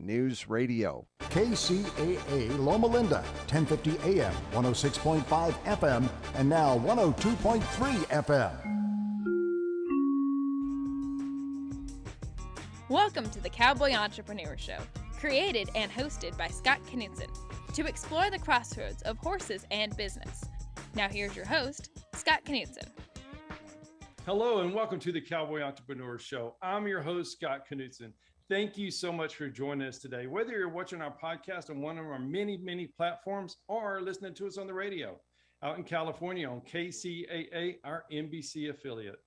News Radio. KCAA Loma Linda, 1050 AM, 106.5 FM, and now 102.3 FM. Welcome to the Cowboy Entrepreneur Show, created and hosted by Scott Knudsen, to explore the crossroads of horses and business. Now here's your host, Scott Knudsen. Hello and welcome to the Cowboy Entrepreneur Show. I'm your host, Scott Knudsen. Thank you so much for joining us today. Whether you're watching our podcast on one of our many platforms or listening to us on the radio out in California on KCAA, our NBC affiliate.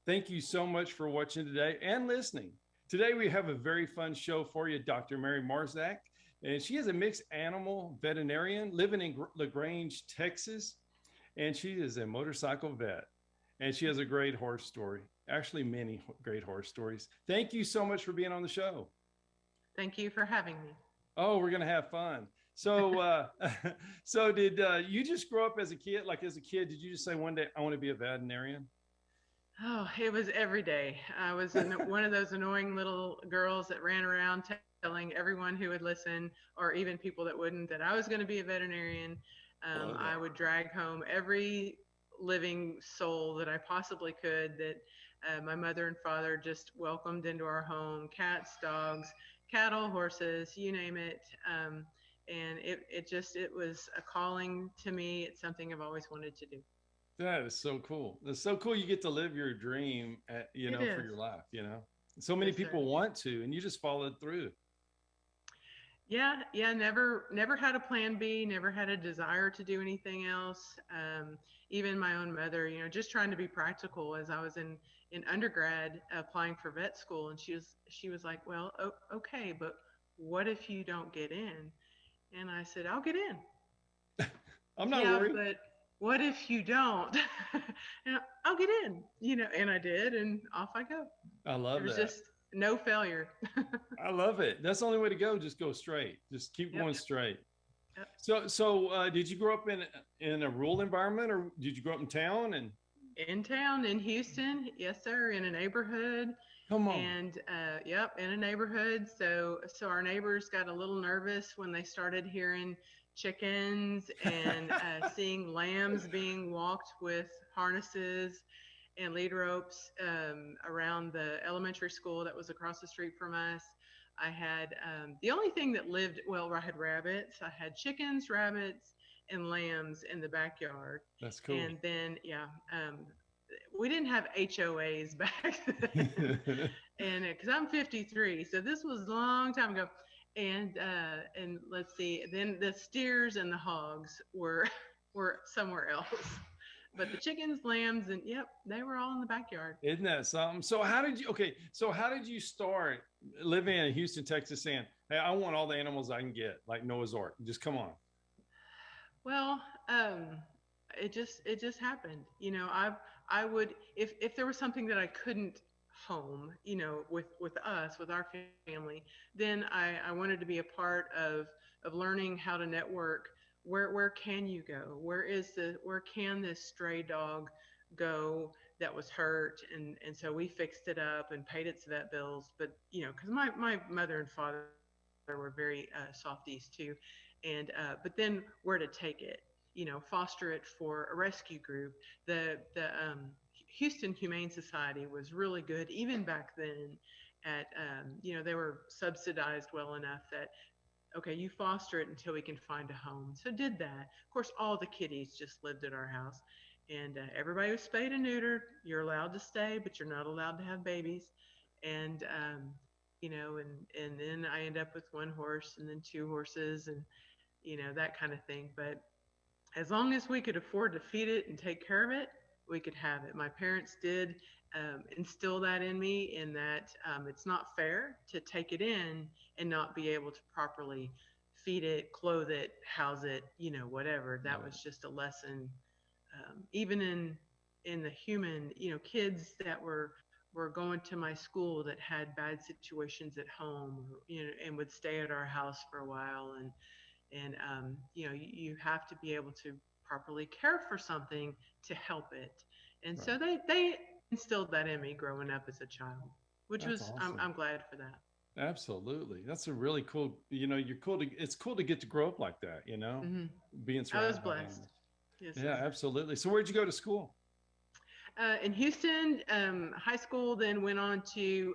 Thank you so much for watching today and listening. Today we have a very fun show for you, Dr. Mary Marczak, and she is a mixed animal veterinarian living in LaGrange, Texas, and she is a motorcycle vet, and she has a great horse story. Actually, many great horse stories. Thank you so much for being on the show. Thank you for having me. Oh, we're going to have fun. So, so did you just grow up as a kid? Like as a kid, did you just say one day, I want to be a veterinarian? Oh, it was every day. I was one of those annoying little girls that ran around telling everyone who would listen, or even people that wouldn't, that I was going to be a veterinarian. I would drag home every living soul that I possibly could that my mother and father just welcomed into our home: cats, dogs, cattle, horses, you name it. And it was a calling to me. It's something I've always wanted to do. That is so cool. It's so cool. You get to live your dream, for your life, So many people want to, and you just followed through. Yeah. Never had a plan B, never had a desire to do anything else. Even my own mother, just trying to be practical as I was in undergrad applying for vet school. And she was like, well, okay, but what if you don't get in? And I said, I'll get in. I'm not worried. But what if you don't? And I'll get in, and I did, and off I go. I love that. It was just no failure. I love it. That's the only way to go. Just go straight. Just keep going straight. Yep. So did you grow up in a rural environment, or did you grow up in town? And in town, in Houston, yes, sir, in a neighborhood. Come on. And in a neighborhood. So our neighbors got a little nervous when they started hearing chickens and seeing lambs being walked with harnesses and lead ropes around the elementary school that was across the street from us. I had the only thing that lived, I had rabbits. I had chickens, rabbits, and lambs in the backyard. That's cool. And then, we didn't have HOAs back then. And because I'm 53, so this was a long time ago. And let's see, then the steers and the hogs were somewhere else. But the chickens, lambs, and they were all in the backyard. Isn't that something? So how did you start living in Houston, Texas, saying, hey, I want all the animals I can get, like Noah's Ark? Just come on. Well, it just happened. I would, if there was something that I couldn't home, with us, with our family, then I wanted to be a part of learning how to network. Where can you go? Where can this stray dog go that was hurt? And so we fixed it up and paid its vet bills. But, because my mother and father were very softies too. And, but then where to take it, foster it for a rescue group. The Houston Humane Society was really good, even back then at, they were subsidized well enough that, okay, you foster it until we can find a home. So did that. Of course, all the kitties just lived at our house, and everybody was spayed and neutered. You're allowed to stay, but you're not allowed to have babies. And, and then I end up with one horse and then two horses and, that kind of thing. But as long as we could afford to feed it and take care of it, we could have it. My parents did instill that in me, in that it's not fair to take it in and not be able to properly feed it, clothe it, house it, whatever. That was just a lesson. Even in the human, kids that were going to my school that had bad situations at home, and would stay at our house for a while. And you have to be able to properly care for something to help it. And so they instilled that in me growing up as a child, which That's was, awesome. I'm glad for that. Absolutely. That's a really cool, it's cool to get to grow up like that, Hmm. being I was surrounded by blessed. animals. Yes, Yeah, yes. absolutely. So where'd you go to school? In Houston, high school, then went on to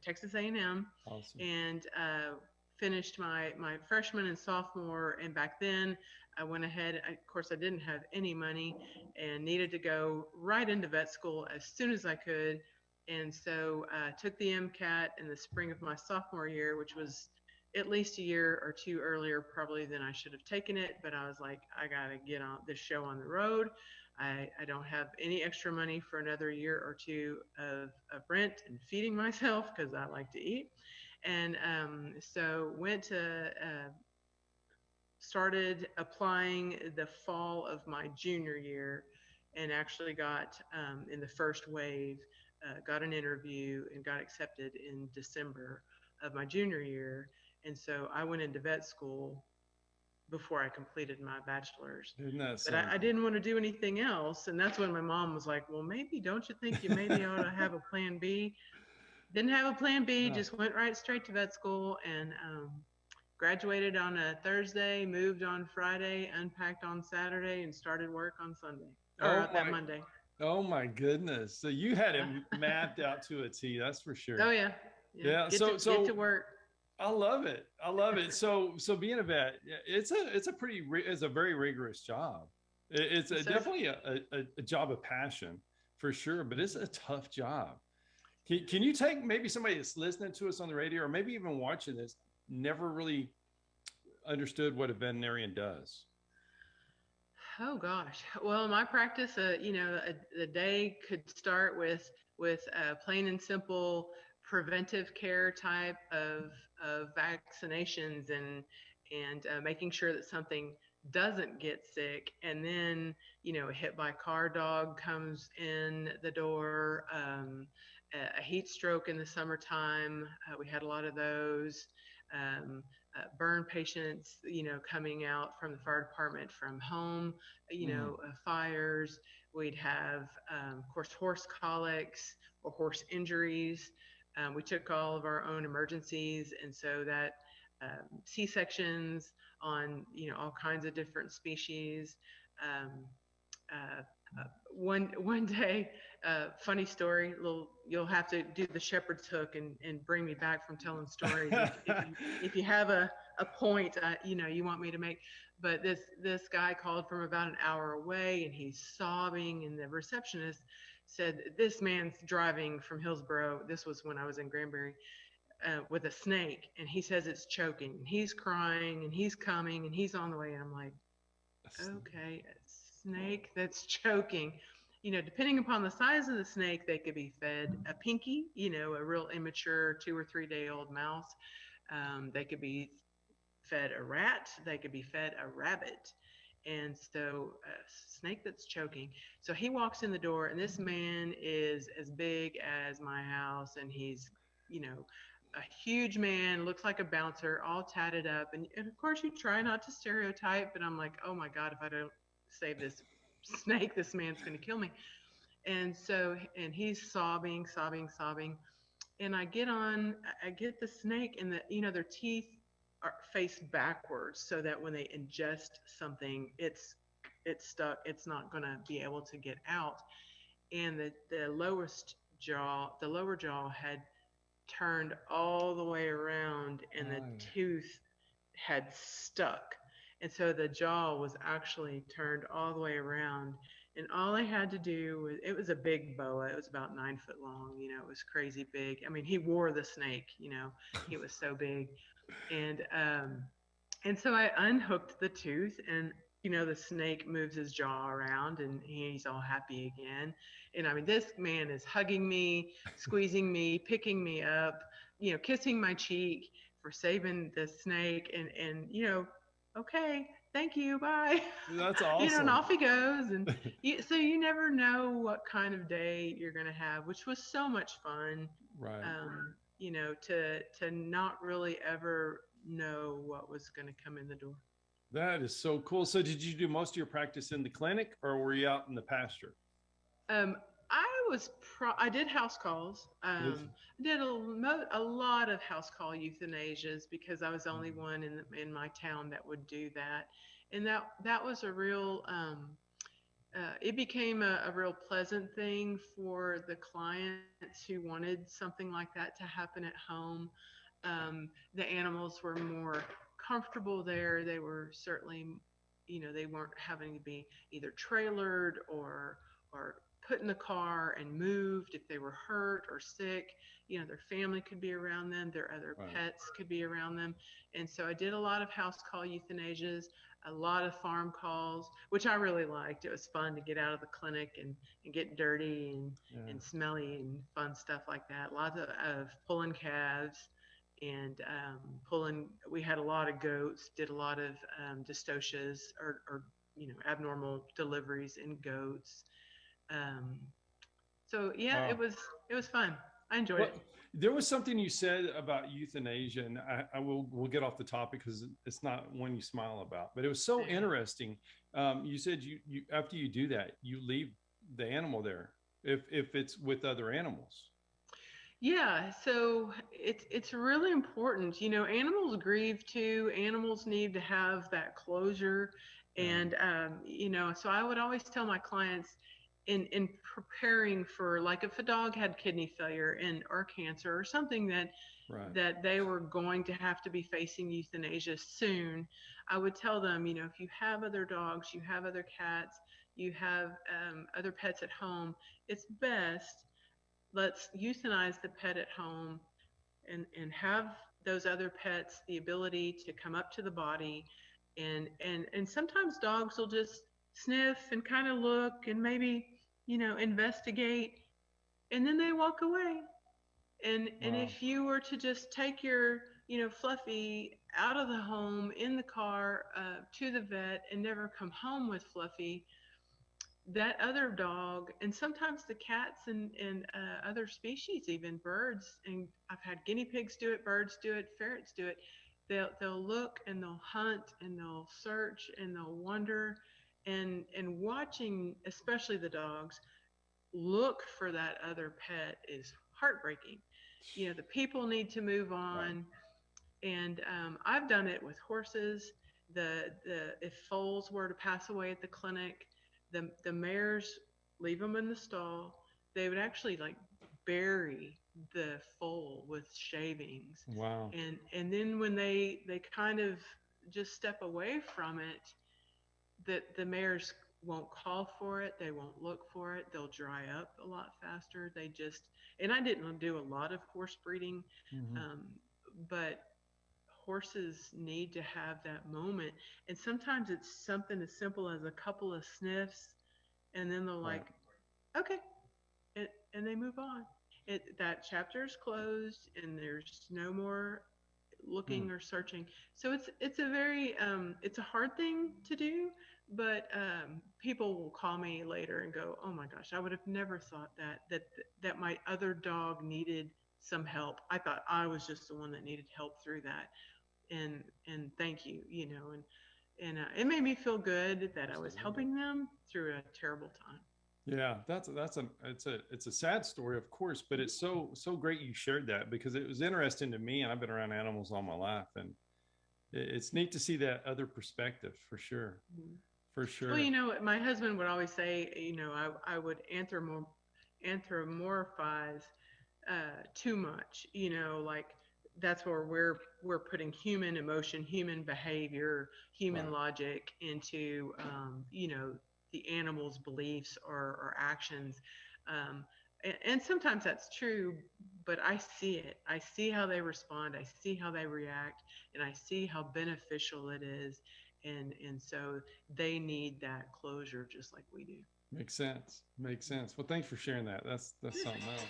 Texas A&M, Awesome. and finished my freshman and sophomore. And back then, I went ahead. Of course, I didn't have any money and needed to go right into vet school as soon as I could. And so took the MCAT in the spring of my sophomore year, which was at least a year or two earlier, probably than I should have taken it. But I was like, I got to get on this show on the road. I don't have any extra money for another year or two of rent and feeding myself because I like to eat. And so went to started applying the fall of my junior year, and actually got in the first wave, got an interview and got accepted in December of my junior year. And so I went into vet school before I completed my bachelor's. Isn't that But I something? didn't want to do anything else. And that's when my mom was like, well, maybe don't you think you maybe ought to have a plan B? Didn't have a plan B, No. just went right straight to vet school, and graduated on a Thursday, moved on Friday, unpacked on Saturday, and started work on Sunday or Oh that my, Monday. oh my goodness. So you had it Uh, mapped out to a T, that's for oh sure. yeah, yeah. Yeah. Get to work. I love it. I love it. So being a vet, it's a very rigorous job. It's So definitely a job of passion for sure, but it's a tough job. Can you take maybe somebody that's listening to us on the radio or maybe even watching this, never really understood what a veterinarian does? oh gosh. Well, my practice, a day could start with plain and simple preventive care type of vaccinations, and making sure that something doesn't get sick. And then, a hit by car dog comes in the door. A heat stroke in the summertime. We had a lot of those. Um, Burn patients, coming out from the fire department from home, Mm. fires. We'd have, of course, horse colics or horse injuries. We took all of our own emergencies, and so that C-sections on, all kinds of different species. Um, uh, one day, funny story. You'll have to do the shepherd's hook and bring me back from telling stories if you have a point, you want me to make. But this guy called from about an hour away, and he's sobbing, and the receptionist said, this man's driving from Hillsboro. This was when I was in Granbury, with a snake, and he says it's choking, and he's crying, and he's coming, and he's on the way. And I'm like, okay, a snake that's choking. Depending upon the size of the snake, they could be fed a pinky, a real immature 2 or 3 day old mouse. They could be fed a rat. They could be fed a rabbit. And so, a snake that's choking. So he walks in the door, and this man is as big as my house, and he's, a huge man, looks like a bouncer, all tatted up. And of course, you try not to stereotype, but I'm like, oh my God, if I don't save this snake, this man's going to kill me. And so, and he's sobbing, sobbing, sobbing. And I get the snake, and their teeth are faced backwards so that when they ingest something, it's stuck. It's not going to be able to get out. And the lower jaw had turned all the way around, and the Oh, tooth had stuck. And so the jaw was actually turned all the way around. And all I had to do was, it was a big boa. It was about 9 foot long. It was crazy big. I mean, he wore the snake, he was so big. And so I unhooked the tooth, and the snake moves his jaw around, and he's all happy again. And I mean, this man is hugging me, squeezing me, picking me up, kissing my cheek for saving the snake. And okay, thank you, bye. that's And awesome. off he goes. And so you never know what kind of day you're going to have, which was so much fun. Right. To not really ever know what was going to come in the door. That is so cool. So did you do most of your practice in the clinic or were you out in the pasture? I I did house calls. I did a lot of house call euthanasias because I was the only one in my town that would do that. And that was a real, it became a real pleasant thing for the clients who wanted something like that to happen at home. The animals were more comfortable there. They were certainly, they weren't having to be either trailered or put in the car and moved if they were hurt or sick. Their family could be around them, their other pets could be around them. And so I did a lot of house call euthanasias, a lot of farm calls, which I really liked. It was fun to get out of the clinic and get dirty and smelly and fun stuff like that. Lots of pulling calves and we had a lot of goats, did a lot of dystocias or abnormal deliveries in goats. So yeah, wow. It was fun. I enjoyed it. There was something you said about euthanasia, and we'll get off the topic because it's not one you smile about, but it was so interesting. You said you after you do that, you leave the animal there if it's with other animals. Yeah, so it's really important. Animals grieve too. Animals need to have that closure, and so I would always tell my clients, in preparing for, like, if a dog had kidney failure or cancer or something that they were going to have to be facing euthanasia soon, I would tell them, if you have other dogs, you have other cats, you have other pets at home, it's best, let's euthanize the pet at home and have those other pets the ability to come up to the body. And sometimes dogs will just sniff and kind of look and maybe investigate, and then they walk away. And if you were to just take your Fluffy out of the home in the car to the vet and never come home with Fluffy, that other dog, and sometimes the cats and other species, even birds, and I've had guinea pigs do it, birds do it, ferrets do it, they'll look and they'll hunt and they'll search and they'll wonder. And watching, especially the dogs, look for that other pet is heartbreaking. The people need to move on. Right. And I've done it with horses. If foals were to pass away at the clinic, the mares leave them in the stall. They would actually bury the foal with shavings. Wow. And then when they kind of just step away from it, the mares won't call for it. They won't look for it. They'll dry up a lot faster. And I didn't do a lot of horse breeding, but horses need to have that moment. And sometimes it's something as simple as a couple of sniffs, and then they're okay, and they move on. That chapter is closed, and there's no more looking or searching. So it's a very it's a hard thing to do, but people will call me later and go, oh my gosh, I would have never thought that my other dog needed some help. I thought I was just the one that needed help through that, and thank you, and it made me feel good that I was helping them through a terrible time. Yeah, it's a sad story, of course, but it's so great you shared that, because it was interesting to me, and I've been around animals all my life, and it's neat to see that other perspective, for sure. For sure. Well, my husband would always say, I would anthropomorphize too much, that's where we're putting human emotion, human behavior, human logic into, the animal's beliefs or actions. And sometimes that's true, but I see it. I see how they respond. I see how they react, and I see how beneficial it is. And so they need that closure just like we do. Makes sense. Well, thanks for sharing that. That's something else.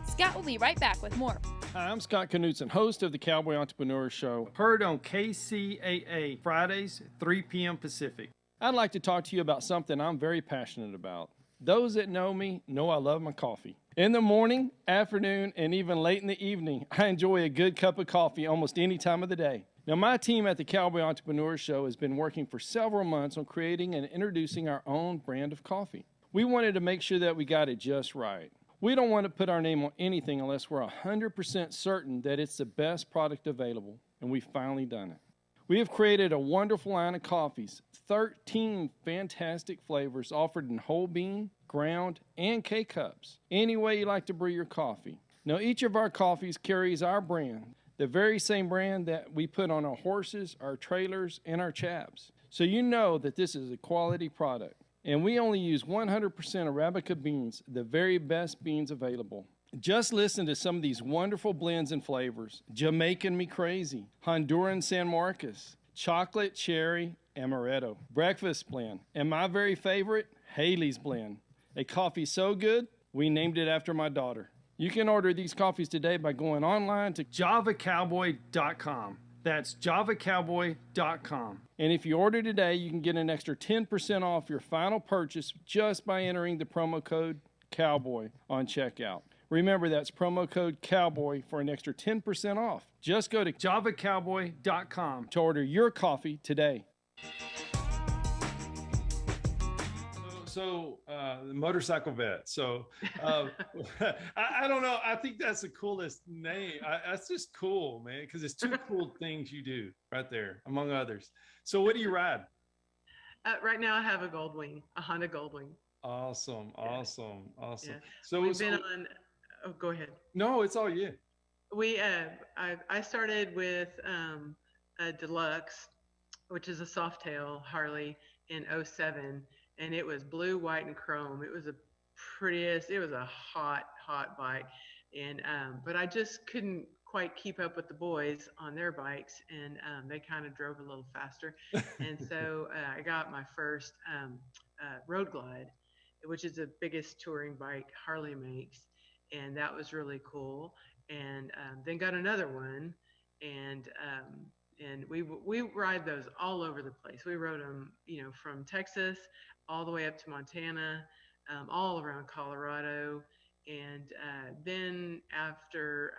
Scott will be right back with more. Hi, I'm Scott Knudsen, host of the Cowboy Entrepreneur Show, heard on KCAA, Fridays, 3 p.m. Pacific. I'd like to talk to you about something I'm very passionate about. Those that know me know I love my coffee. In the morning, afternoon, and even late in the evening, I enjoy a good cup of coffee almost any time of the day. Now, my team at the Cowboy Entrepreneur Show has been working for several months on creating and introducing our own brand of coffee. We wanted to make sure that we got it just right. We don't want to put our name on anything unless we're 100% certain that it's the best product available, and we've finally done it. We have created a wonderful line of coffees, 13 fantastic flavors offered in whole bean, ground, and K-Cups, any way you like to brew your coffee. Now, each of our coffees carries our brand, the very same brand that we put on our horses, our trailers, and our chaps. So you know that this is a quality product. And we only use 100% Arabica beans, the very best beans available. Just listen to some of these wonderful blends and flavors. Jamaican Me Crazy, Honduran San Marcos, Chocolate Cherry Amaretto, Breakfast Blend, and my very favorite, Haley's Blend. A coffee so good, we named it after my daughter. You can order these coffees today by going online to javacowboy.com. That's javacowboy.com. And if you order today, you can get an extra 10% off your final purchase just by entering the promo code COWBOY on checkout. Remember, that's promo code COWBOY for an extra 10% off. Just go to javacowboy.com to order your coffee today. So the motorcycle vet. So I don't know. I think that's the coolest name. That's just cool, man, because it's two cool things you do right there, among others. So what do you ride? Right now I have a Goldwing, a Honda Goldwing. Awesome. Yeah. So we've been on. Oh, go ahead. No, it's all you. I started with a Deluxe, which is a Softail Harley in 07. And it was blue, white, and chrome. It was the prettiest. It was a hot bike. And but I just couldn't quite keep up with the boys on their bikes, and they kind of drove a little faster. And so I got my first Road Glide, which is the biggest touring bike Harley makes, and that was really cool. And then got another one, and we ride those all over the place. We rode them, from Texas all the way up to Montana, all around Colorado. And then after,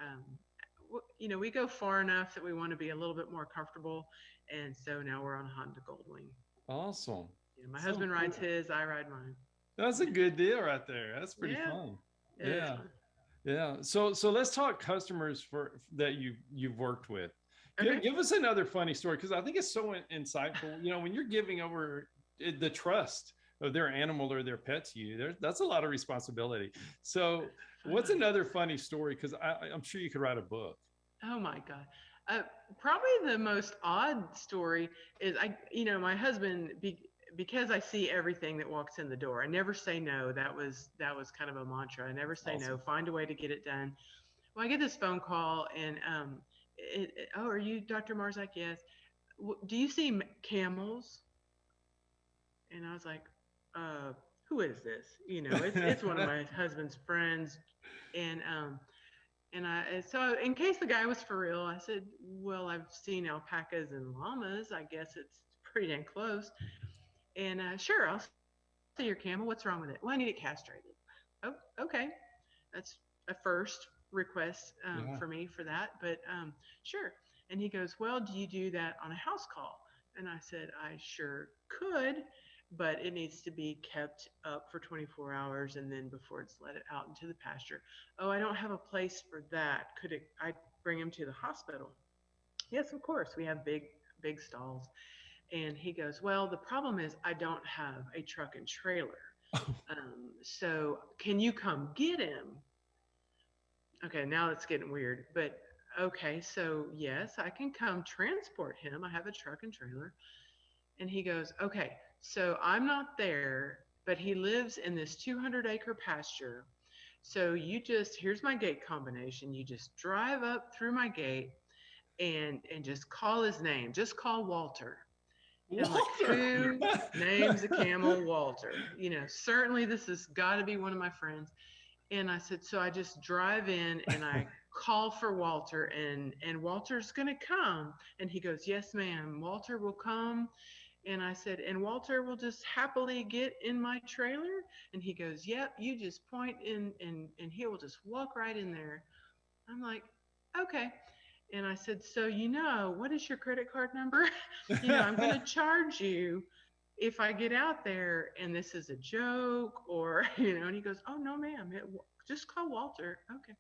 we go far enough that we want to be a little bit more comfortable. And so now we're on a Honda Goldwing. Awesome. My husband rides his, I ride mine. That's a good deal right there. That's pretty fun. Yeah. So let's talk customers that you've worked with. Okay. Give us another funny story, because I think it's so insightful. When you're giving over the trust of their animal or their pet to you, that's a lot of responsibility. So what's another funny story? Because I'm sure you could write a book. Oh my God. Probably the most odd story is my husband, because I see everything that walks in the door. I never say no. That was kind of a mantra. I never say no. Find a way to get it done. Well, I get this phone call, and are you Dr. Marczak? Yes. Do you see camels? And I was like, who is this? It's one of my husband's friends. And so in case the guy was for real, I said, well, I've seen alpacas and llamas. I guess it's pretty dang close. And sure, I'll see your camel. What's wrong with it? Well, I need it castrated. Oh, okay. That's a first request for me for that, but sure. And he goes, well, do you do that on a house call? And I said, I sure could, but it needs to be kept up for 24 hours and then before it's let it out into the pasture. Oh, I don't have a place for that. Could I bring him to the hospital? Yes, of course. We have big stalls. And he goes, well, the problem is I don't have a truck and trailer. So can you come get him? Okay, now it's getting weird, but okay, so yes, I can come transport him. I have a truck and trailer. And he goes, okay, so I'm not there, but he lives in this 200-acre pasture. So here's my gate combination. You just drive up through my gate and just call his name. Just call Walter. And I'm like, who names a camel Walter? Certainly this has got to be one of my friends. And I said, so I just drive in and I call for Walter, and Walter's going to come. And he goes, yes, ma'am, Walter will come. And I said, and Walter will just happily get in my trailer? And he goes, yep, you just point in and he will just walk right in there. I'm like, okay. And I said, so, what is your credit card number? I'm going to charge you if I get out there and this is a joke, or, and he goes, oh, no, ma'am, Just call Walter. Okay.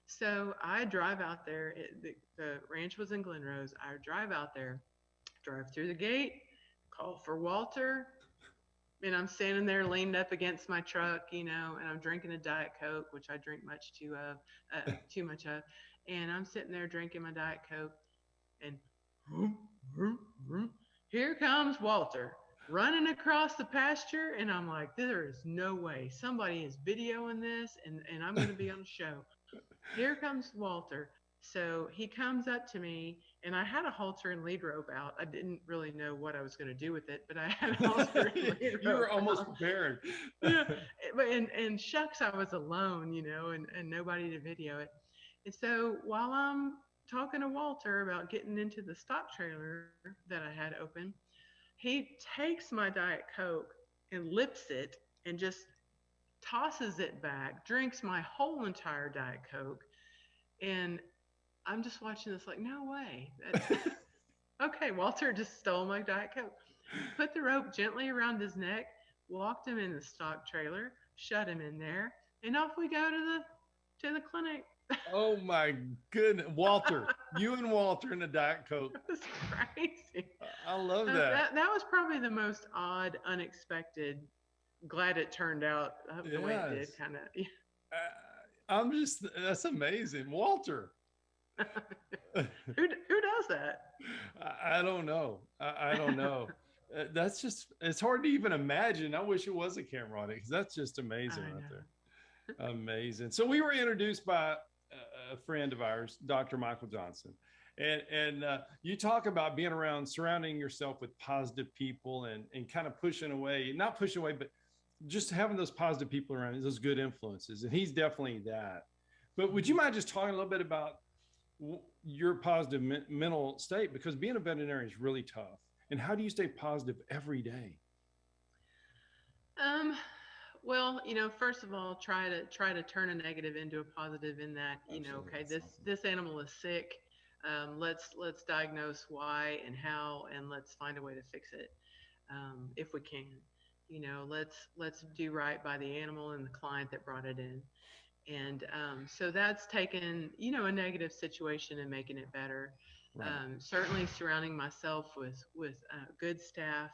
So I drive out there. The ranch was in Glen Rose. I drive out there, drive through the gate, call for Walter, and I'm standing there leaned up against my truck, and I'm drinking a Diet Coke, which I drink too much of, and I'm sitting there drinking my Diet Coke, and vroom, vroom, vroom, here comes Walter running across the pasture, and I'm like, there is no way somebody is videoing this, and I'm going to be on the show. Here comes Walter. So he comes up to me, and I had a halter and lead rope out. I didn't really know what I was going to do with it, but I had a halter and lead rope. You were almost prepared. Yeah, and shucks, I was alone, and nobody to video it. And so while I'm talking to Walter about getting into the stock trailer that I had open, he takes my Diet Coke and lips it and just tosses it back, drinks my whole entire Diet Coke, and I'm just watching this like, no way. Okay, Walter just stole my Diet Coke. Put the rope gently around his neck, walked him in the stock trailer, shut him in there, and off we go to the clinic. Oh my goodness, Walter! You and Walter in a Diet Coke. It was crazy. I love that. That was probably the most odd, unexpected. Glad it turned out the way it did, kind of. That's amazing, Walter. Who does that? I don't know. I don't know. It's hard to even imagine. I wish it was a camera on it, because that's just amazing right there. Amazing. So we were introduced by a friend of ours, Dr. Michael Johnson. And you talk about being around, surrounding yourself with positive people and kind of not pushing away, but just having those positive people around, those good influences. And he's definitely that. But would you mind just talking a little bit about your positive mental state? Because being a veterinarian is really tough. And how do you stay positive every day? Well, first of all, try to turn a negative into a positive, in that, okay, this animal is sick. Let's diagnose why and how, and let's find a way to fix it, if we can. Let's do right by the animal and the client that brought it in. And so that's taken, a negative situation and making it better. Right. Certainly surrounding myself with good staff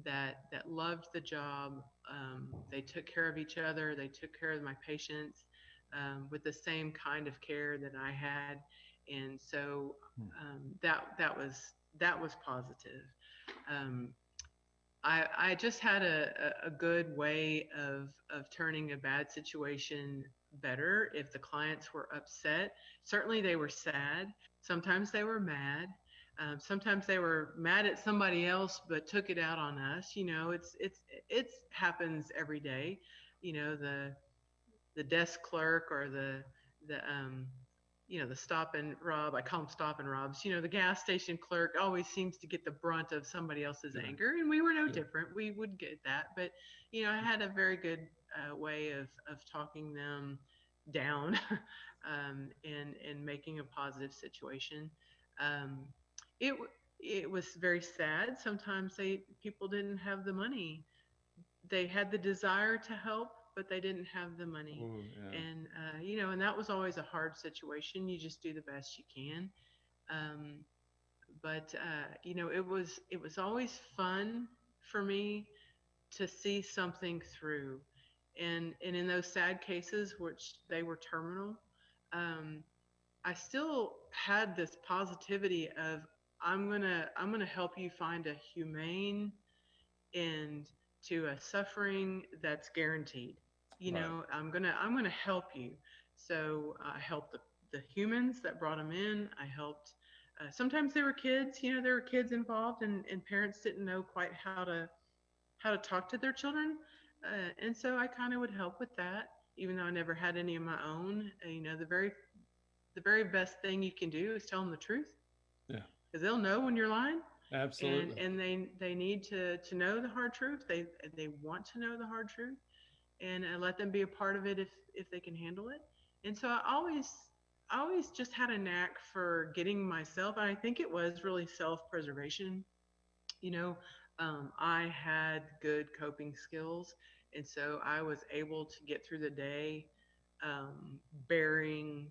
that loved the job. They took care of each other. They took care of my patients with the same kind of care that I had. And so that was positive. I just had a good way of turning a bad situation better. If the clients were upset, certainly they were sad. Sometimes they were mad. Sometimes they were mad at somebody else, but took it out on us. It happens every day. The desk clerk or the stop and rob. I call them stop and robs. The gas station clerk always seems to get the brunt of somebody else's anger, and we were no different. We would get that, but I had a very good way of talking them down and making a positive situation. It was very sad. Sometimes people didn't have the money. They had the desire to help, but they didn't have the money. Ooh, yeah. And and that was always a hard situation. You just do the best you can. But it was always fun for me to see something through. And in those sad cases, which they were terminal, I still had this positivity of, I'm gonna help you find a humane end to a suffering that's guaranteed. I'm gonna help you. So I helped the humans that brought them in. I helped. Sometimes there were kids. There were kids involved, and parents didn't know quite how to talk to their children. And so I kind of would help with that, even though I never had any of my own. The very best thing you can do is tell them the truth. Yeah. Because they'll know when you're lying. Absolutely. And they need to know the hard truth. They want to know the hard truth, and let them be a part of it if they can handle it. And so I always just had a knack for getting myself, and I think it was really self-preservation. I had good coping skills, and so I was able to get through the day bearing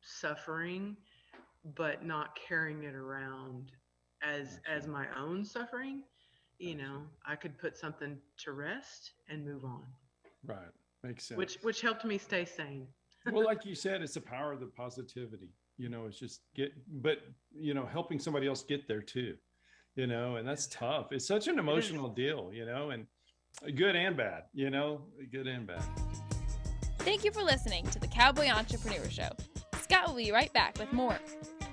suffering, but not carrying it around as my own suffering. I could put something to rest and move on, Right. Makes sense. which helped me stay sane. Well, like you said, it's the power of the positivity. It's just helping somebody else get there too. And that's tough. It's such an emotional deal, and good and bad, good and bad. Thank you for listening to the Cowboy Entrepreneur Show. Scott will be right back with more.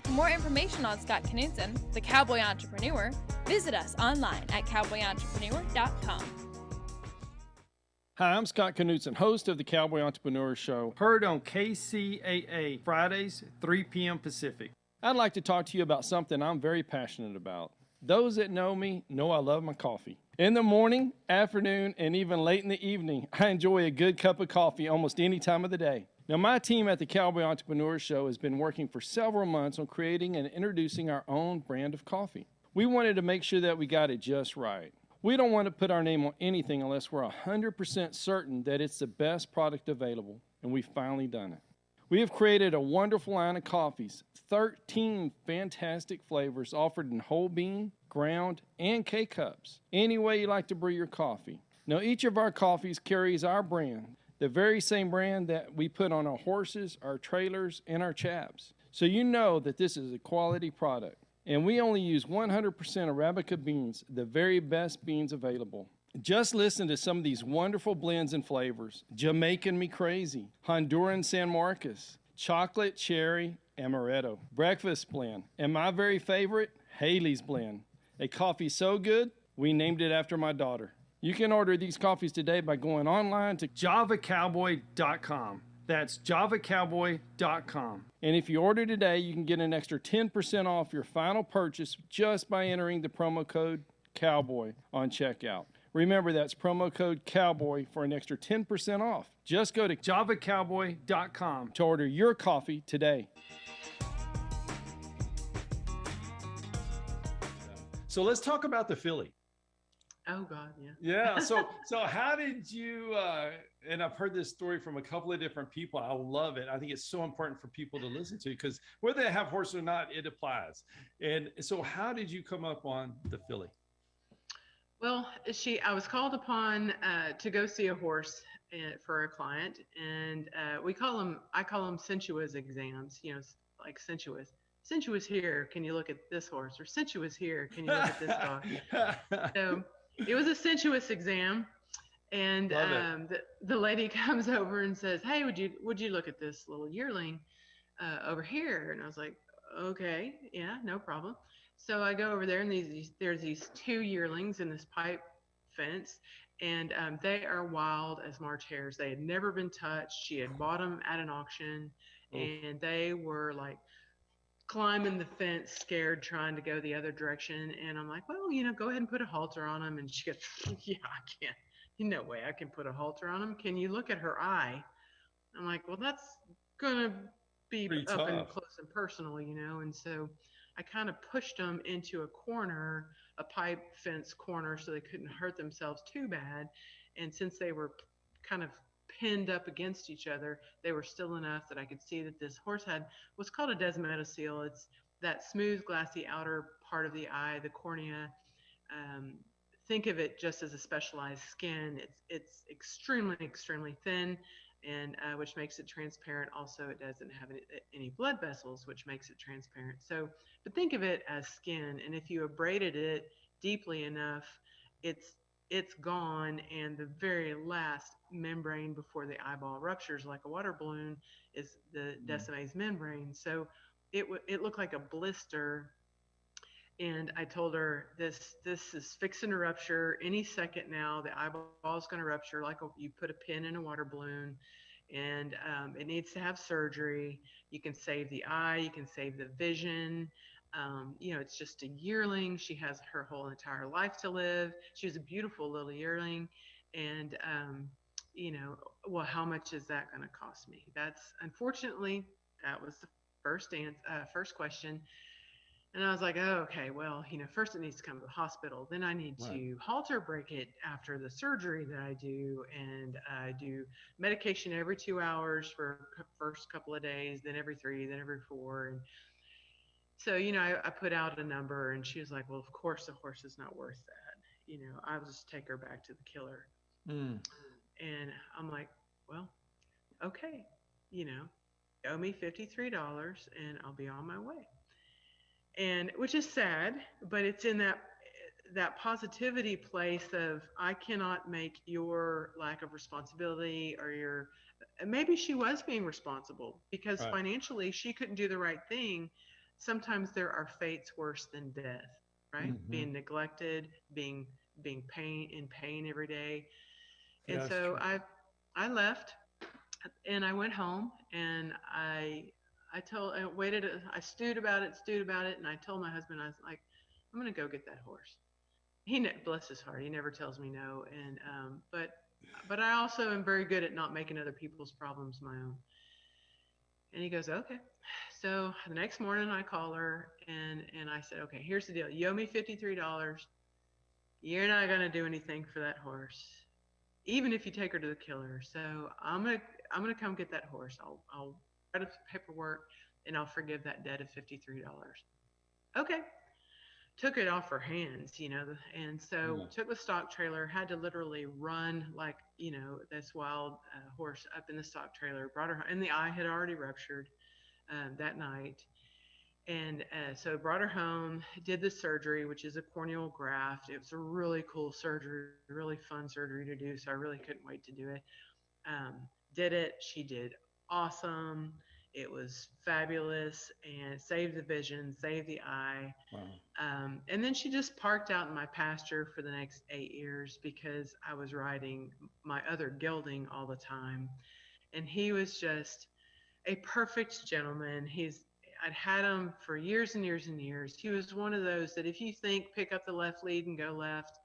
For more information on Scott Knudsen, the Cowboy Entrepreneur, visit us online at cowboyentrepreneur.com. Hi, I'm Scott Knudsen, host of the Cowboy Entrepreneur Show, heard on KCAA Fridays, 3 p.m. Pacific. I'd like to talk to you about something I'm very passionate about. Those that know me know I love my coffee. In the morning, afternoon, and even late in the evening, I enjoy a good cup of coffee almost any time of the day. Now, my team at the Cowboy Entrepreneur Show has been working for several months on creating and introducing our own brand of coffee. We wanted to make sure that we got it just right. We don't want to put our name on anything unless we're 100% certain that it's the best product available, and we've finally done it. We have created a wonderful line of coffees, 13 fantastic flavors offered in whole bean, ground, and K-Cups, any way you like to brew your coffee. Now, each of our coffees carries our brand, the very same brand that we put on our horses, our trailers, and our chaps. So you know that this is a quality product. And we only use 100% Arabica beans, the very best beans available. Just listen to some of these wonderful blends and flavors. Jamaican Me Crazy, Honduran San Marcos, Chocolate Cherry Amaretto, Breakfast Blend, and my very favorite, Haley's Blend. A coffee so good, we named it after my daughter. You can order these coffees today by going online to javacowboy.com. That's javacowboy.com. And if you order today, you can get an extra 10% off your final purchase just by entering the promo code COWBOY on checkout. Remember, that's promo code COWBOY for an extra 10% off. Just go to javacowboy.com to order your coffee today. So let's talk about the Philly. Oh God, yeah. Yeah. So how did you? And I've heard this story from a couple of different people. I love it. I think it's so important for people to listen to because whether they have horse or not, it applies. And so, how did you come up on the Philly? Well, I was called upon to go see a horse for a client, and I call them sensuous exams. Like sensuous. Sensuous here. Can you look at this horse? Or sensuous here. Can you look at this dog? So it was a sensuous exam, and the lady comes over and says, "Hey, would you look at this little yearling over here?" And I was like, "Okay, yeah, no problem." So I go over there, and there's these 2 yearlings in this pipe fence, and they are wild as March hares. They had never been touched. She had bought them at an auction, and they were like climbing the fence, scared, trying to go the other direction. And I'm like, well, go ahead and put a halter on them. And she goes, yeah, I can't. No way I can put a halter on them. Can you look at her eye? I'm like, well, that's going to be pretty up tough. and close and personal, And so I kind of pushed them into a corner, a pipe fence corner, so they couldn't hurt themselves too bad. And since they were kind of pinned up against each other, they were still enough that I could see that this horse had what's called a desmetocele. It's that smooth, glassy outer part of the eye, the cornea. Think of it just as a specialized skin. It's extremely, extremely thin, and which makes it transparent. Also, it doesn't have any blood vessels, which makes it transparent. So, but think of it as skin, and if you abraded it deeply enough, it's gone, and the very last membrane before the eyeball ruptures like a water balloon is the Descemet's membrane. So it looked like a blister, and I told her this is fixing to rupture any second now. The eyeball is going to rupture like you put a pin in a water balloon, and it needs to have surgery. You can save the eye, you can save the vision. It's just a yearling. She has her whole entire life to live. She was a beautiful little yearling. And, well, how much is that going to cost me? Unfortunately, that was the first question. And I was like, oh, okay, well, first it needs to come to the hospital. Then I need to halter break it after the surgery that I do. And I do medication every 2 hours for first couple of days, then every 3, then every 4. And so, I put out a number, and she was like, well, of course the horse is not worth that. I'll just take her back to the killer. Mm. And I'm like, well, okay, owe me $53 and I'll be on my way. And which is sad, but it's in that positivity place of, I cannot make your lack of responsibility or maybe she was being responsible because financially she couldn't do the right thing. Sometimes there are fates worse than death, right? Mm-hmm. Being neglected, being in pain every day. And Yeah, so I left and I went home, and I stewed about it. And I told my husband, I was like, I'm going to go get that horse. Bless his heart, he never tells me no. And, but I also am very good at not making other people's problems my own. And he goes, okay. So the next morning I call her and I said, okay, here's the deal. You owe me $53. You're not going to do anything for that horse, even if you take her to the killer. So I'm gonna come get that horse. I'll write up the paperwork and I'll forgive that debt of $53. Okay. Took it off her hands, and so took the stock trailer, had to literally run like, this wild horse up in the stock trailer, brought her, and the eye had already ruptured that night. And so brought her home, did the surgery, which is a corneal graft. It was a really cool surgery, really fun surgery to do. So I really couldn't wait to do it. Did it. She did awesome. It was fabulous and saved the vision, saved the eye. Wow. And then she just parked out in my pasture for the next 8 years because I was riding my other gelding all the time. And he was just a perfect gentleman. I'd had him for years and years and years. He was one of those that if you think pick up the left lead and go left,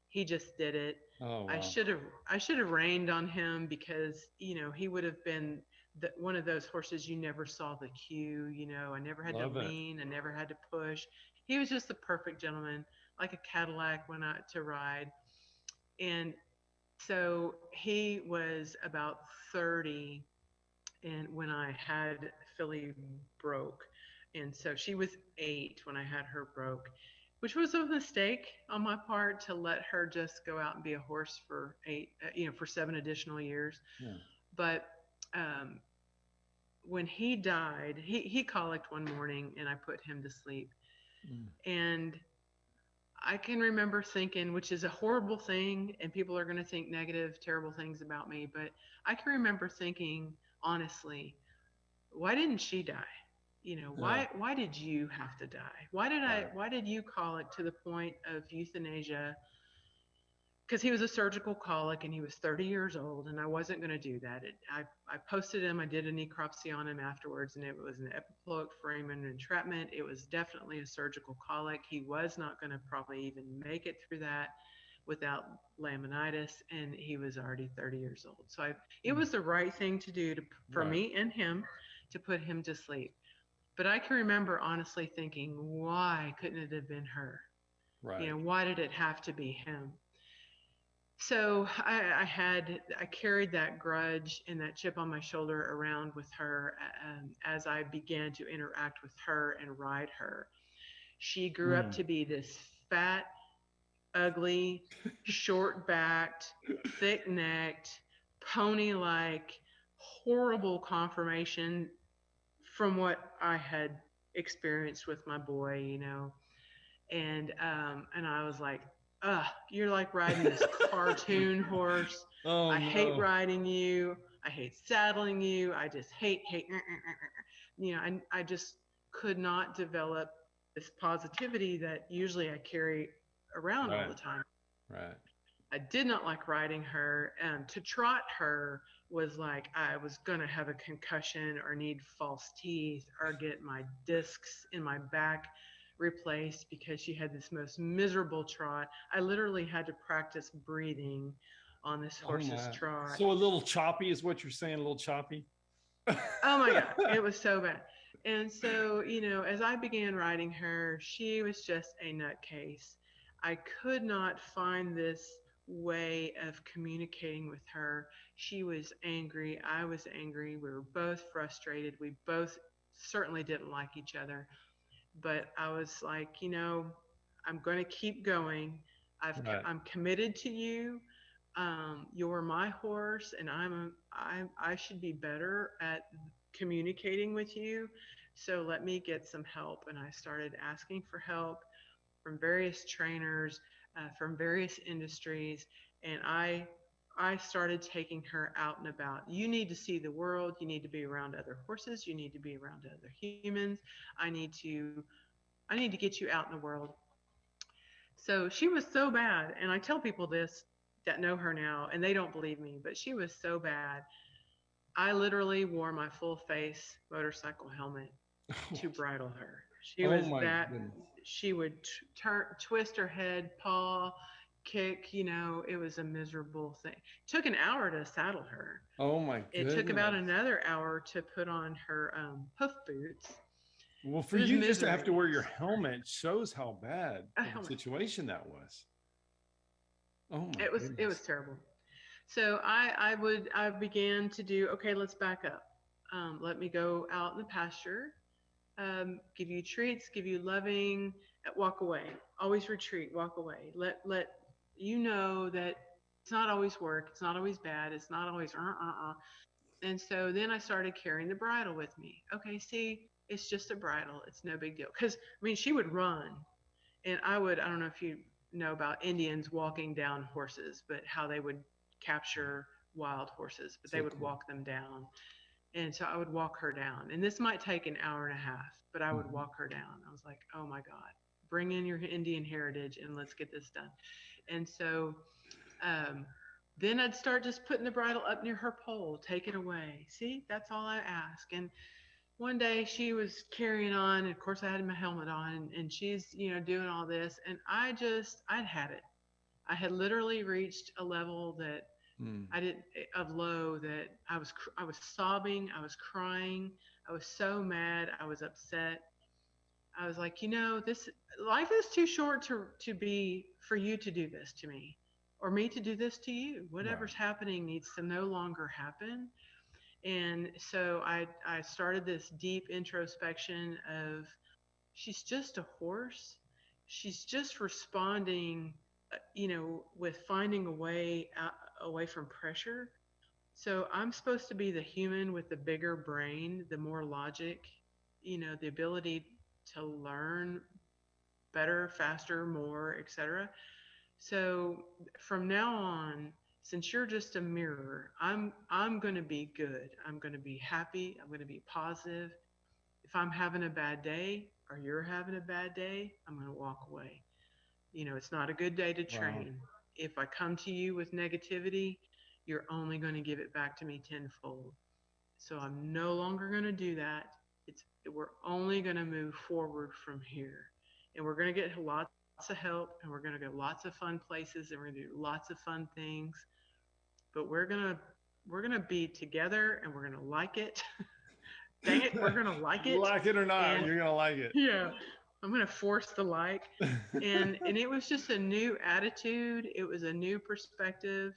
he just did it. Oh, wow. I should have reined on him because, he would have been one of those horses you never saw the cue. I never had to lean. I never had to push. He was just the perfect gentleman, like a Cadillac when to ride. And so he was about 30 and when I had Philly broke. And so she was 8 when I had her broke, which was a mistake on my part to let her just go out and be a horse for 7 additional years. Yeah. But when he died, he colicked one morning and I put him to sleep. And I can remember thinking, which is a horrible thing, and people are going to think negative, terrible things about me, but I can remember thinking, honestly, why didn't she die? Why did you have to die? Why did you colic to the point of euthanasia? Because he was a surgical colic and he was 30 years old, and I wasn't going to do that. I posted him. I did a necropsy on him afterwards, and it was an epiploic foramen entrapment. It was definitely a surgical colic. He was not going to probably even make it through that without laminitis, and he was already 30 years old. So it was the right thing to do for me and him to put him to sleep. But I can remember honestly thinking, why couldn't it have been her? Right. Why did it have to be him? So I carried that grudge and that chip on my shoulder around with her as I began to interact with her and ride her. She grew up to be this fat, ugly, short-backed, thick-necked, pony-like, horrible conformation from what I had experienced with my boy, and I was like, you're like riding this cartoon horse. I hate riding you. I hate saddling you. I just hate. I just could not develop this positivity that usually I carry around all the time. Right. I did not like riding her. To trot her was like I was going to have a concussion or need false teeth or get my discs in my back replaced because she had this most miserable trot. I literally had to practice breathing on this horse's trot. So a little choppy is what you're saying, a little choppy? Oh my God, it was so bad. And so, as I began riding her, she was just a nutcase. I could not find this way of communicating with her. She was angry. I was angry. We were both frustrated. We both certainly didn't like each other. But I was like, I'm going to keep going. Right. I'm committed to you. You're my horse, and I should be better at communicating with you. So let me get some help. And I started asking for help from various trainers, from various industries, and I started taking her out and about. You need to see the world. You need to be around other horses. You need to be around other humans. I need to I need to get you out in the world. So she was so bad, and I tell people this that know her now, and they don't believe me, but she was so bad. I literally wore my full face motorcycle helmet to bridle her. She Oh was my that, goodness. she would twist her head, paw, kick, it was a miserable thing. It took an hour to saddle her. Oh my It took about goodness. another hour to put on her hoof boots. Well, It for was you just to have to misery. wear your helmet shows how bad A of a helmet. situation that was. Oh my It was goodness. terrible. So I began to do, okay, let's back up. Let me go out in the pasture, give you treats, give you loving, walk away. Always retreat, walk away. Let you know that it's not always work, it's not always bad, it's not always And so then I started carrying the bridle with me. Okay, see, it's just a bridle, it's no big deal. Because I mean, she would run, and I don't know if you know about Indians walking down horses, but how they would capture wild horses, but they So would cool. walk them down. And so I would walk her down. And this might take an hour and a half, but I would Mhm. walk her down. I was like, oh my God, bring in your Indian heritage and let's get this done. And so um, then I'd start just putting the bridle up near her pole, take it away. See, that's all I ask. And one day she was carrying on, and of course I had my helmet on, and she's, doing all this. And I'd had it. I had literally reached a level that Mm. I didn't of low that I was sobbing, I was crying, I was so mad, I was upset. I was like, this life is too short to be for you to do this to me or me to do this to you. Right. Whatever's happening needs to no longer happen. And so I started this deep introspection of she's just a horse. She's just responding, with finding a way out, away from pressure. So I'm supposed to be the human with the bigger brain, the more logic, the ability to learn better, faster, more, etc. So from now on, since you're just a mirror, I'm going to be good. I'm going to be happy. I'm going to be positive. If I'm having a bad day or you're having a bad day, I'm going to walk away. It's not a good day to Wow. train. If I come to you with negativity, you're only going to give it back to me tenfold. So I'm no longer going to do that. We're only going to move forward from here. And we're going to get lots of help, and we're going to go lots of fun places, and we're going to do lots of fun things. But we're going to be together, and we're going to like it. Dang it, we're going to like it. Like it or not, And you're gonna like it. yeah, I'm going to force the like. And it was just a new attitude. It was a new perspective.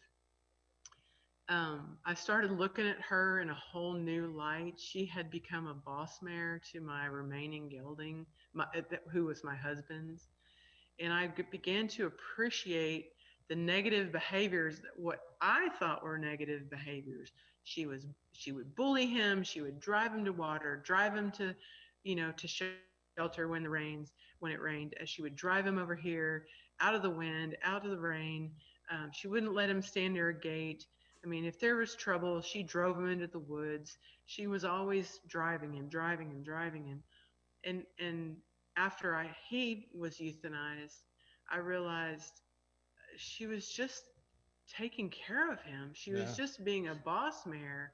I started looking at her in a whole new light. She had become a boss mare to my remaining gelding, who was my husband's, and I began to appreciate the negative behaviors, what I thought were negative behaviors. She would bully him. She would drive him to water, drive him to shelter when it rained. She would drive him over here, out of the wind, out of the rain. She wouldn't let him stand near a gate. I mean, if there was trouble, she drove him into the woods. She was always driving him, driving him, driving him. And after he was euthanized, I realized she was just taking care of him. She was Yeah. just being a boss mare.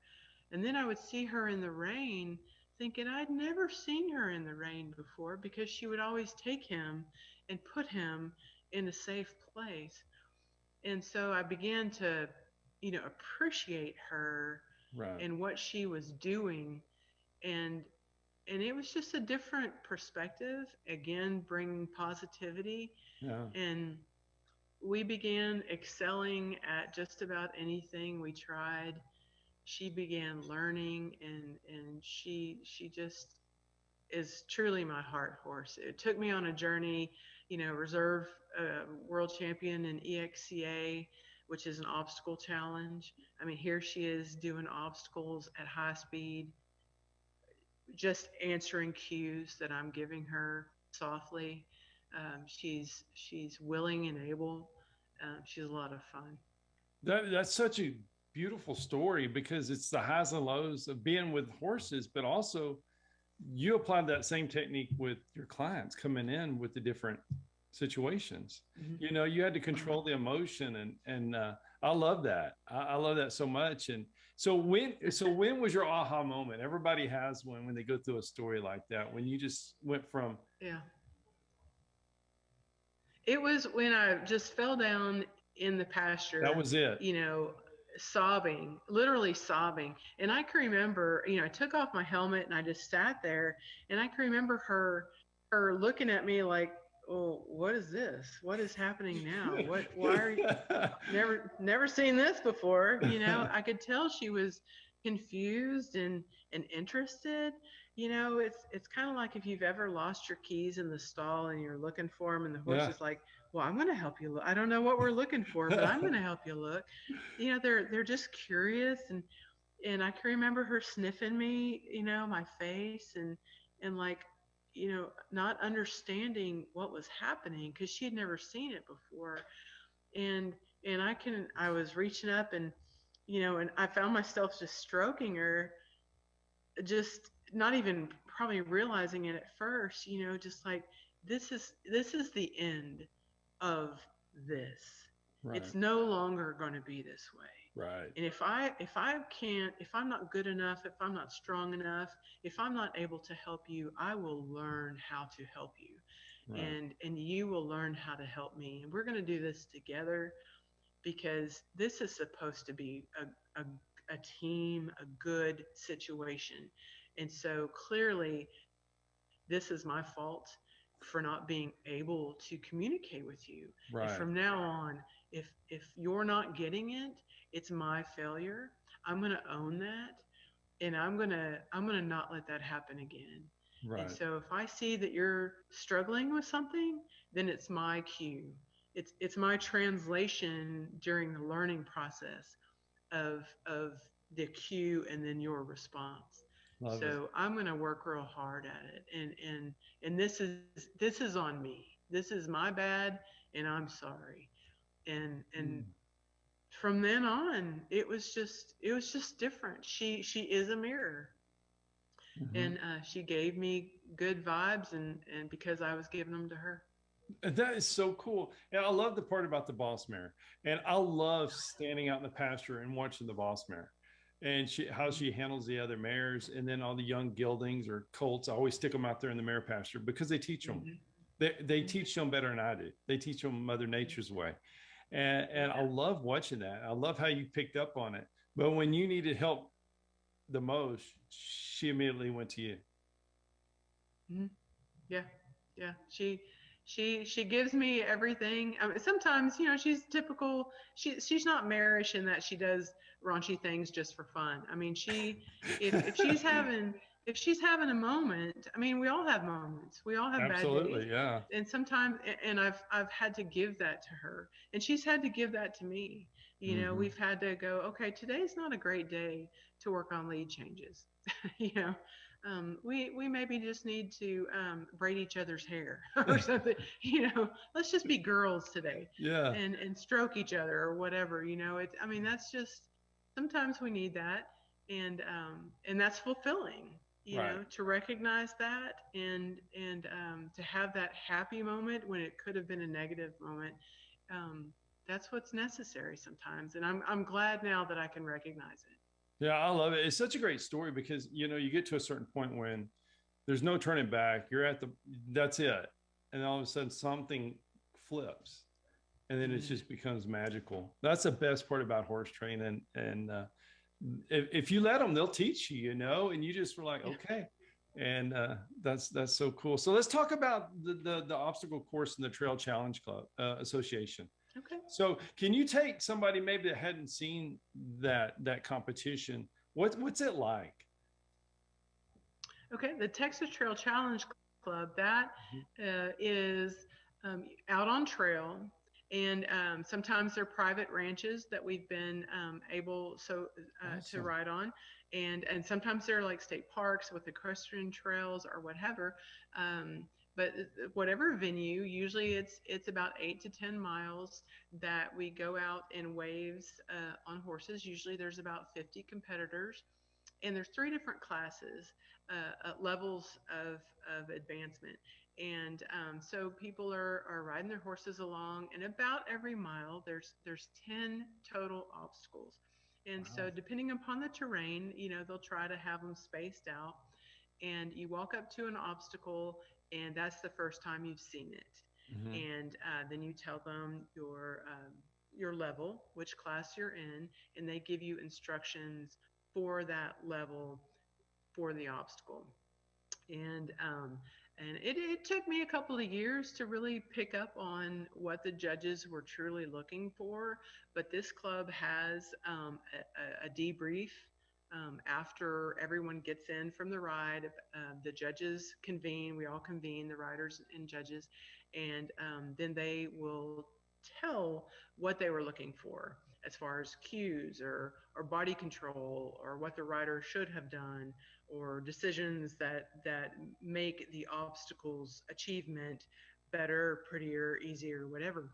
And then I would see her in the rain, thinking I'd never seen her in the rain before because she would always take him and put him in a safe place. And so I began to, appreciate her Right. and what she was doing. And and it was just a different perspective, again bringing positivity. Yeah. And we began excelling at just about anything we tried. She began learning, and she just is truly my heart horse. It took me on a journey, reserve world champion in EXCA, which is an obstacle challenge. I mean, here she is doing obstacles at high speed, just answering cues that I'm giving her softly. She's willing and able. She's a lot of fun. That's such a beautiful story, because it's the highs and lows of being with horses, but also you applied that same technique with your clients coming in with the different situations. Mm-hmm. You had to control the emotion, and I love that. I love that so much. And so when was your aha moment? Everybody has one when they go through a story like that, when you just went from. Yeah. It was when I just fell down in the pasture. That was it. Sobbing, literally sobbing. And I can remember, I took off my helmet and I just sat there, and I can remember her looking at me like, "Oh, what is this? What is happening now? Why are you never seen this before?" I could tell she was confused and interested. It's kind of like if you've ever lost your keys in the stall and you're looking for them, and the horse is like, "Well, I'm going to help you look. I don't know what we're looking for, but I'm going to help you look." They're just curious, and I can remember her sniffing me, my face, and like, not understanding what was happening, because she had never seen it before. And I was reaching up, and and I found myself just stroking her, just not even probably realizing it at first, just like, this is the end of this. Right. It's no longer going to be this way. Right. And if I'm not good enough, if I'm not strong enough, if I'm not able to help you, I will learn how to help you. Right. And you will learn how to help me. And we're going to do this together, because this is supposed to be a team, a good situation. And so clearly, this is my fault for not being able to communicate with you. Right. And from now on, if you're not getting it, it's my failure. I'm going to own that, and I'm going to not let that happen again. Right. And so if I see that you're struggling with something, then it's my cue. It's my translation during the learning process of the cue and then your response. Love so it. I'm going to work real hard at it, and this is on me. This is my bad, and I'm sorry. And from then on, it was just different. She is a mirror, and she gave me good vibes, and because I was giving them to her. That is so cool. And I love the part about the boss mare, and I love standing out in the pasture and watching the boss mare. And how she handles the other mares, and then all the young geldings or colts. I always stick them out there in the mare pasture, because they teach them. They teach them better than I do. They teach them Mother Nature's way. And I love watching that. I love how you picked up on it. But when you needed help the most, she immediately went to you. Mm-hmm. Yeah. She gives me everything. I mean, sometimes, she's typical. She's not marish in that she does raunchy things just for fun. I mean, if she's having a moment, I mean, we all have moments. We all have Absolutely, bad days. Yeah. And sometimes, and I've had to give that to her, and she's had to give that to me. We've had to go, okay, today's not a great day to work on lead changes. We maybe just need to braid each other's hair or something. Let's just be girls today. Yeah. And stroke each other or whatever. That's just, sometimes we need that, and that's fulfilling. To recognize that and to have that happy moment when it could have been a negative moment. That's what's necessary sometimes, and I'm glad now that I can recognize it. Yeah, I love it. It's such a great story, because, you get to a certain point when there's no turning back. You're that's it. And all of a sudden something flips, and then it just becomes magical. That's the best part about horse training. And if you let them, they'll teach you, and you just were like, okay, And that's so cool. So let's talk about the obstacle course and the Trail Challenge Club Association. Okay. So can you take somebody maybe that hadn't seen that competition? What's it like? Okay. The Texas Trail Challenge Club, that is out on trail. And sometimes they're private ranches that we've been able to Awesome. ride on, and sometimes they're like state parks with equestrian trails or whatever. But whatever venue, usually it's about 8 to 10 miles that we go out in waves on horses. Usually there's about 50 competitors, and there's 3 different classes, levels of advancement. And so people are riding their horses along, and about every mile there's 10 total obstacles. And Wow. so depending upon the terrain, they'll try to have them spaced out. And you walk up to an obstacle, and that's the first time you've seen it. Mm-hmm. And then you tell them your level, which class you're in, and they give you instructions for that level for the obstacle. And it took me a couple of years to really pick up on what the judges were truly looking for. But this club has a debrief after everyone gets in from the ride. The judges convene, we all convene, the riders and judges, and then they will tell what they were looking for as far as cues or body control, or what the rider should have done, or decisions that make the obstacles achievement better, prettier, easier, whatever,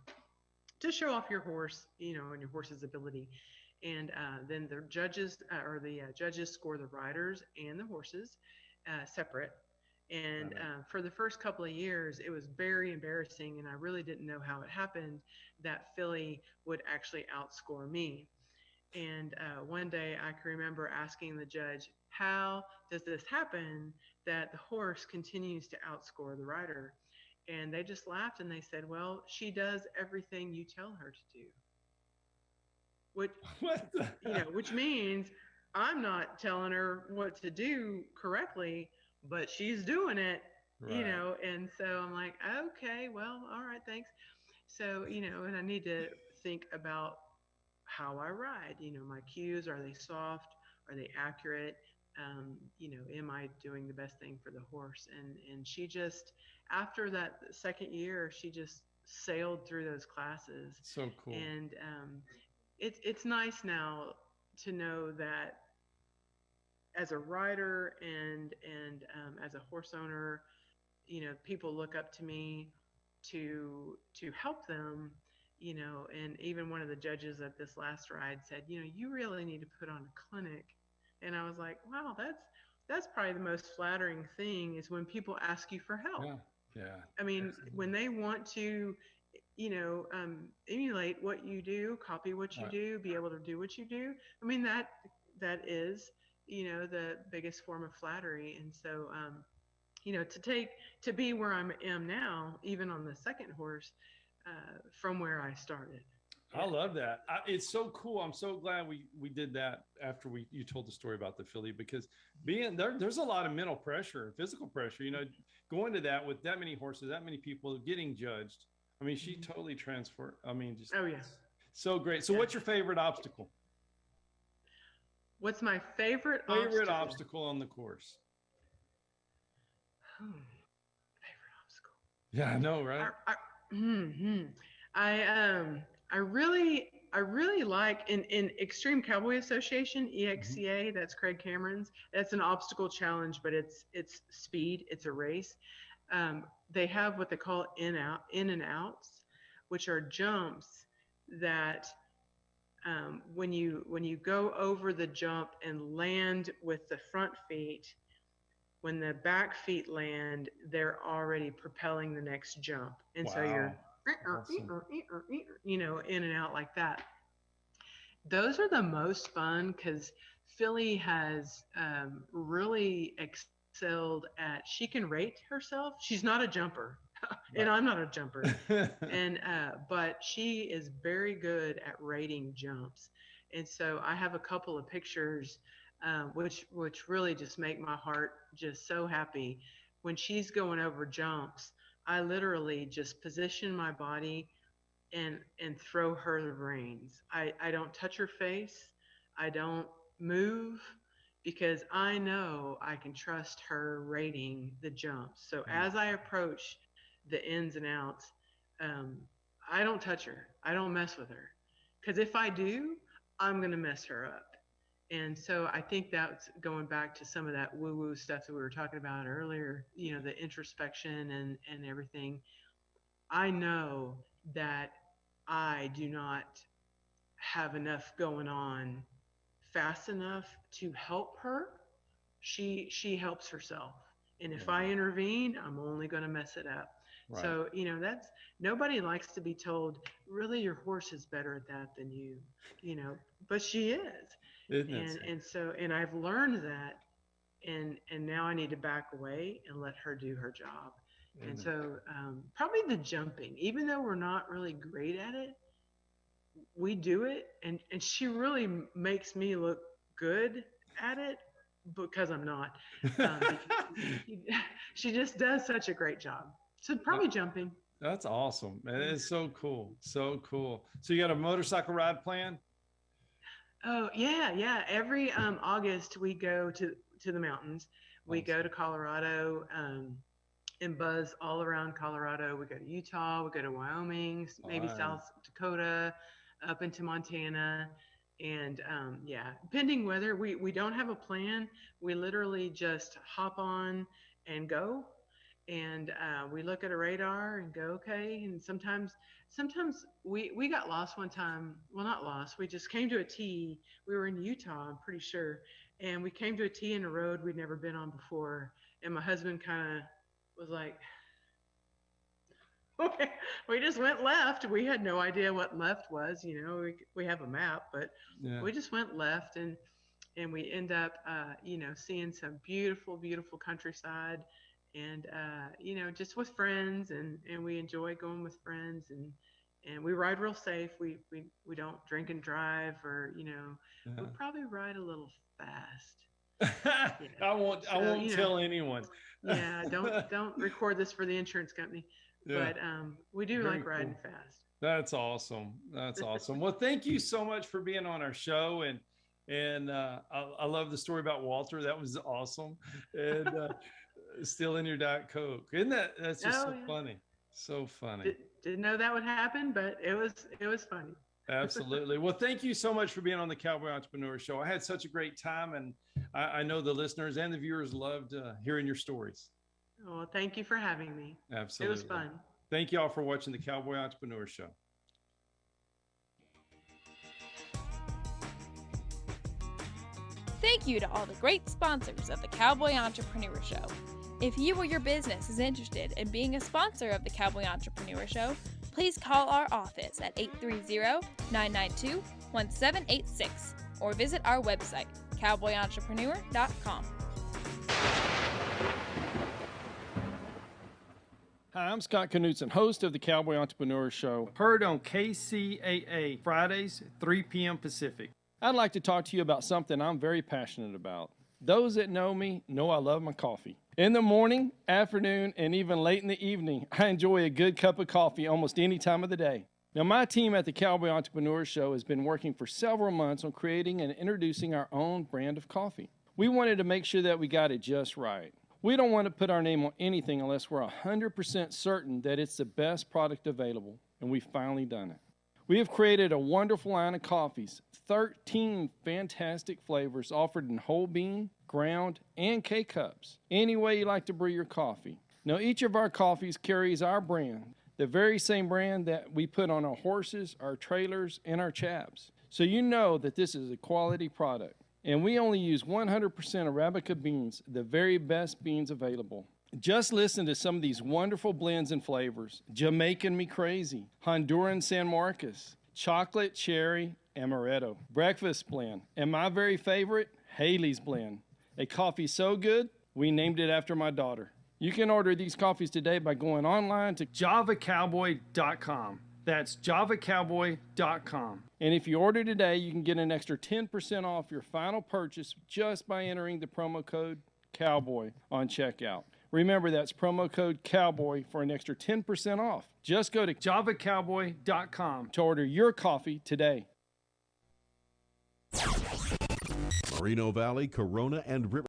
to show off your horse, and your horse's ability. And then the judges score the riders and the horses separate. And for the first couple of years, it was very embarrassing, and I really didn't know how it happened that Philly would actually outscore me. And one day I can remember asking the judge, how does this happen that the horse continues to outscore the rider? And they just laughed and they said, well, she does everything you tell her to do. Which means I'm not telling her what to do correctly, but she's doing it, Right. And so I'm like, okay, well, all right, thanks. So, and I need to think about how I ride, my cues, are they soft? Are they accurate? Am I doing the best thing for the horse? And she just, after that second year, she just sailed through those classes. So cool. And it's nice now to know that as a rider and as a horse owner, people look up to me to help them, and even one of the judges at this last ride said, you really need to put on a clinic. And I was like, wow, that's probably the most flattering thing, is when people ask you for help. Yeah. I mean, Absolutely. when they want to, emulate what you do, copy what you Right. do, be able to do what you do. I mean, that is, the biggest form of flattery. And so, to be where I am now, even on the second horse, from where I started. I love that. It's so cool. I'm so glad we did that after you told the story about the filly, because being there's a lot of mental pressure and physical pressure, going to that with that many horses, that many people getting judged. I mean, she totally transferred. I mean, just, Oh yeah, so great. So what's your favorite obstacle? What's my favorite obstacle on the course? Favorite obstacle. Yeah, I know, right? I really like in Extreme Cowboy Association, EXCA, that's Craig Cameron's. That's an obstacle challenge, but it's speed. It's a race. They have what they call in and outs, which are jumps that when you go over the jump and land with the front feet, when the back feet land, they're already propelling the next jump. And so you're, in and out like that. Those are the most fun, because Philly has really excelled at, she can rate herself. She's not a jumper. And I'm not a jumper. And but she is very good at rating jumps. And so I have a couple of pictures which really just make my heart just so happy. When she's going over jumps, I literally just position my body and throw her the reins. I don't touch her face. I don't move because I know I can trust her rating the jumps. So as I approach the ins and outs, I don't touch her. I don't mess with her. Because if I do, I'm going to mess her up. And so I think that's going back to some of that woo-woo stuff that we were talking about earlier, the introspection and everything. I know that I do not have enough going on fast enough to help her. She helps herself. And if I intervene, I'm only going to mess it up. Right. So, that's, nobody likes to be told, really, your horse is better at that than you, but she is. And I've learned that, and now I need to back away and let her do her job. And so probably the jumping, even though we're not really great at it, we do it. And she really makes me look good at it because I'm not. Because she just does such a great job. So probably jumping. That's awesome. It is so cool. So cool. So you got a motorcycle ride plan? Oh, yeah. Every August we go to the mountains. We go to Colorado and buzz all around Colorado. We go to Utah, we go to Wyoming, maybe South Dakota, up into Montana. And pending weather, we don't have a plan. We literally just hop on and go. And we look at a radar and go, okay. And sometimes we got lost one time. Well, not lost. We just came to a T. We were in Utah, I'm pretty sure. And we came to a T in a road we'd never been on before. And my husband kind of was like, okay, we just went left. We had no idea what left was. We have a map, but we just went left and we end up, seeing some beautiful, beautiful countryside. And, just with friends and we enjoy going with friends and we ride real safe. We don't drink and drive or, we probably ride a little fast. I won't tell anyone. Yeah. Don't record this for the insurance company, but, we do like riding fast. That's awesome. That's awesome. Well, thank you so much for being on our show. And I love the story about Walter. That was awesome. And, still in your Diet Coke. That's just funny. So funny. Didn't know that would happen, but it was funny. Absolutely. Well, thank you so much for being on the Cowboy Entrepreneur Show. I had such a great time, and I know the listeners and the viewers loved hearing your stories. Well, thank you for having me. Absolutely. It was fun. Thank you all for watching the Cowboy Entrepreneur Show. Thank you to all the great sponsors of the Cowboy Entrepreneur Show. If you or your business is interested in being a sponsor of the Cowboy Entrepreneur Show, please call our office at 830-992-1786 or visit our website, cowboyentrepreneur.com. Hi, I'm Scott Knudsen, host of the Cowboy Entrepreneur Show, heard on KCAA Fridays, 3 p.m. Pacific. I'd like to talk to you about something I'm very passionate about. Those that know me know I love my coffee. In the morning, afternoon, and even late in the evening, I enjoy a good cup of coffee almost any time of the day. Now, my team at the Cowboy Entrepreneur Show has been working for several months on creating and introducing our own brand of coffee. We wanted to make sure that we got it just right. We don't want to put our name on anything unless we're 100% certain that it's the best product available, and we've finally done it. We have created a wonderful line of coffees, 13 fantastic flavors offered in whole bean, ground, and K-Cups, any way you like to brew your coffee. Now, each of our coffees carries our brand, the very same brand that we put on our horses, our trailers, and our chaps. So you know that this is a quality product. And we only use 100% Arabica beans, the very best beans available. Just listen to some of these wonderful blends and flavors. Jamaican Me Crazy, Honduran San Marcos, Chocolate Cherry Amaretto, Breakfast Blend, and my very favorite, Haley's Blend. A coffee so good, we named it after my daughter. You can order these coffees today by going online to javacowboy.com. That's javacowboy.com. And if you order today, you can get an extra 10% off your final purchase just by entering the promo code COWBOY on checkout. Remember, that's promo code COWBOY for an extra 10% off. Just go to javacowboy.com to order your coffee today. Moreno Valley, Corona, and River.